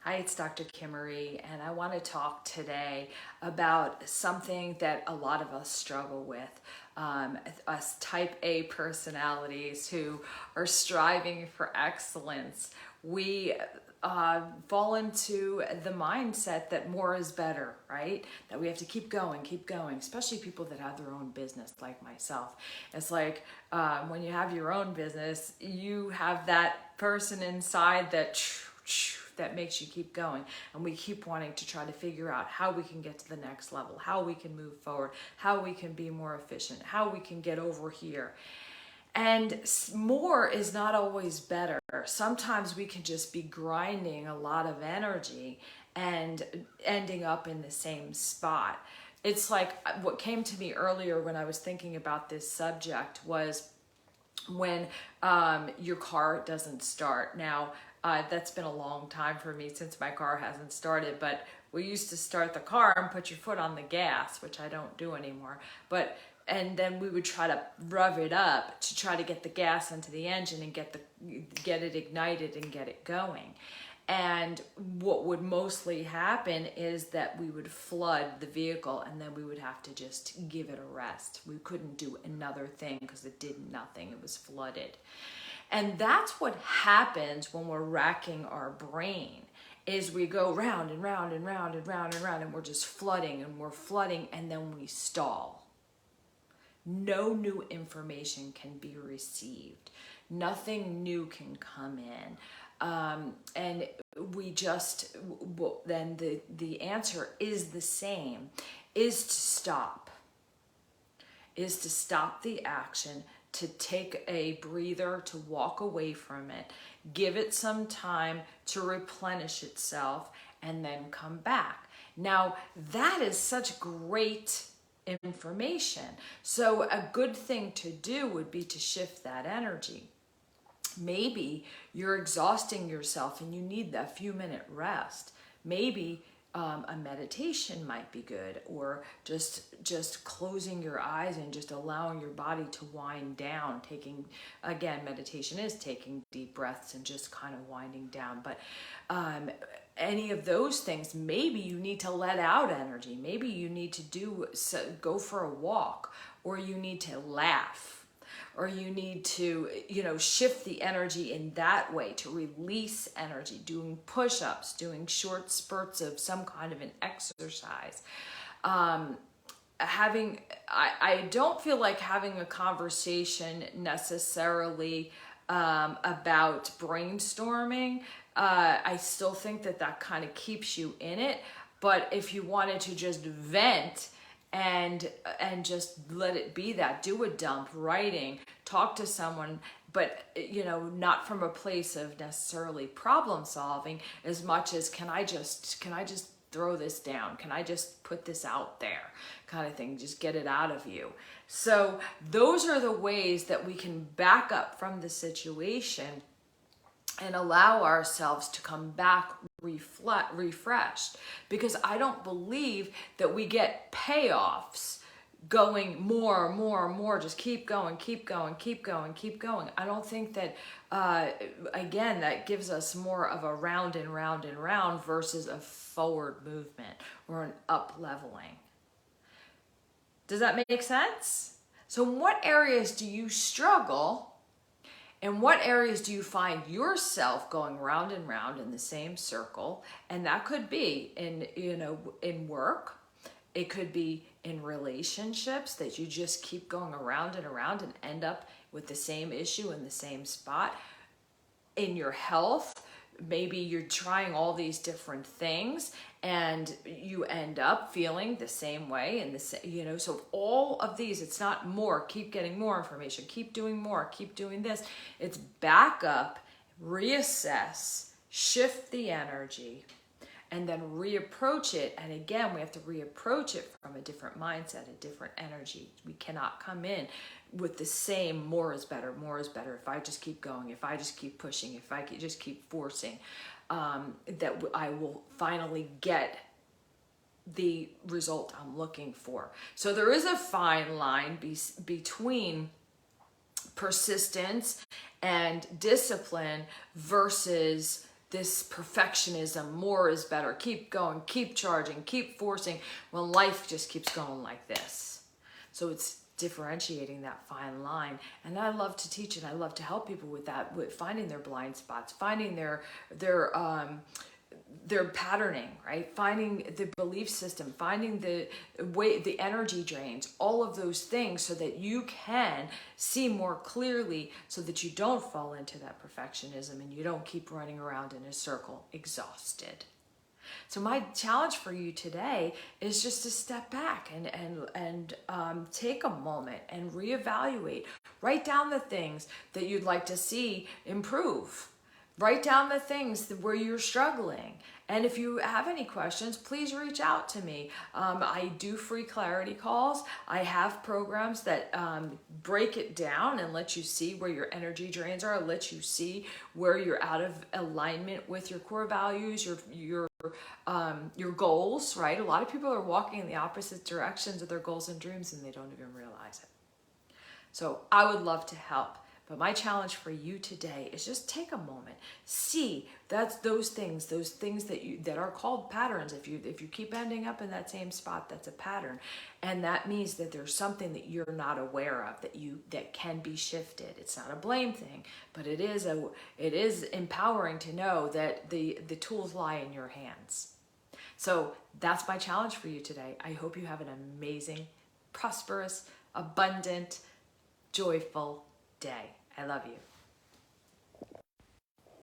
Hi, it's Dr. Kimmery, and I want to talk today about something that a lot of us struggle with. Us type A personalities who are striving for excellence. We fall into the mindset that more is better, right? That we have to keep going, especially people that have their own business like myself. It's like when you have your own business, you have that person inside that makes you keep going, and we keep wanting to try to figure out how we can get to the next level, how we can move forward, how we can be more efficient, how we can get over here. And more is not always better. Sometimes we can just be grinding a lot of energy and ending up in the same spot. It's like what came to me earlier when I was thinking about this subject was when your car doesn't start. Now, that's been a long time for me since my car hasn't started, but we used to start the car and put your foot on the gas, which I don't do anymore. And then we would try to rev it up to try to get the gas into the engine and get it ignited and get it going. And what would mostly happen is that we would flood the vehicle, and then we would have to just give it a rest. We couldn't do another thing because it did nothing. It was flooded. And that's what happens when we're racking our brain, is we go round and round and round and round and round, and we're just flooding and we're flooding, and then we stall. No new information can be received. Nothing new can come in. And we just, then the answer is the same, is to stop the action, to take a breather, to walk away from it, give it some time to replenish itself, and then come back. Now, that is such great information. So a good thing to do would be to shift that energy. Maybe you're exhausting yourself and you need that few-minute rest. Maybe a meditation might be good, or just closing your eyes and just allowing your body to wind down. Meditation is taking deep breaths and just kind of winding down. But any of those things, maybe you need to let out energy. Maybe you need to go for a walk, or you need to laugh, or you need to, shift the energy in that way, to release energy, doing push-ups, doing short spurts of some kind of an exercise. I don't feel like having a conversation necessarily about brainstorming. I still think that kind of keeps you in it. But if you wanted to just vent and just let it be that, do a dump, writing, talk to someone, but not from a place of necessarily problem solving as much as can I just throw this down, can I just put this out there, kind of thing, just get it out of you. So those are the ways that we can back up from the situation and allow ourselves to come back refreshed, because I don't believe that we get payoffs going more, just keep going. I don't think that, again, that gives us more of a round and round and round versus a forward movement or an up leveling. Does that make sense? So in what areas do you struggle? In what areas do you find yourself going round and round in the same circle? And that could be in work. It could be in relationships, that you just keep going around and around and end up with the same issue in the same spot. In your health, maybe you're trying all these different things and you end up feeling the same way, and so all of these, it's not more, keep getting more information, keep doing more, keep doing this. It's back up, reassess, shift the energy, and then reapproach it. And again, we have to reapproach it from a different mindset, a different energy. We cannot come in with the same more is better. If I just keep going, if I just keep pushing, if I just keep forcing, that I will finally get the result I'm looking for. So there is a fine line between persistence and discipline versus this perfectionism, more is better, keep going, keep charging, keep forcing, when life just keeps going like this. So it's differentiating that fine line. And I love to teach and I love to help people with that, with finding their blind spots, finding their patterning, right? Finding the belief system, finding the way, the energy drains, all of those things, so that you can see more clearly, so that you don't fall into that perfectionism and you don't keep running around in a circle exhausted. So my challenge for you today is just to step back and take a moment and reevaluate. Write down the things that you'd like to see improve. Write down the things where you're struggling. And if you have any questions, please reach out to me. I do free clarity calls. I have programs that break it down and let you see where your energy drains are, let you see where you're out of alignment with your core values, your goals, right? A lot of people are walking in the opposite directions of their goals and dreams and they don't even realize it. So I would love to help. But my challenge for you today is just take a moment, see that's those things that are called patterns. If you keep ending up in that same spot, that's a pattern, and that means that there's something that you're not aware of that can be shifted. It's not a blame thing, but it is empowering to know that the tools lie in your hands. So that's my challenge for you today. I hope you have an amazing, prosperous, abundant, joyful day. I love you.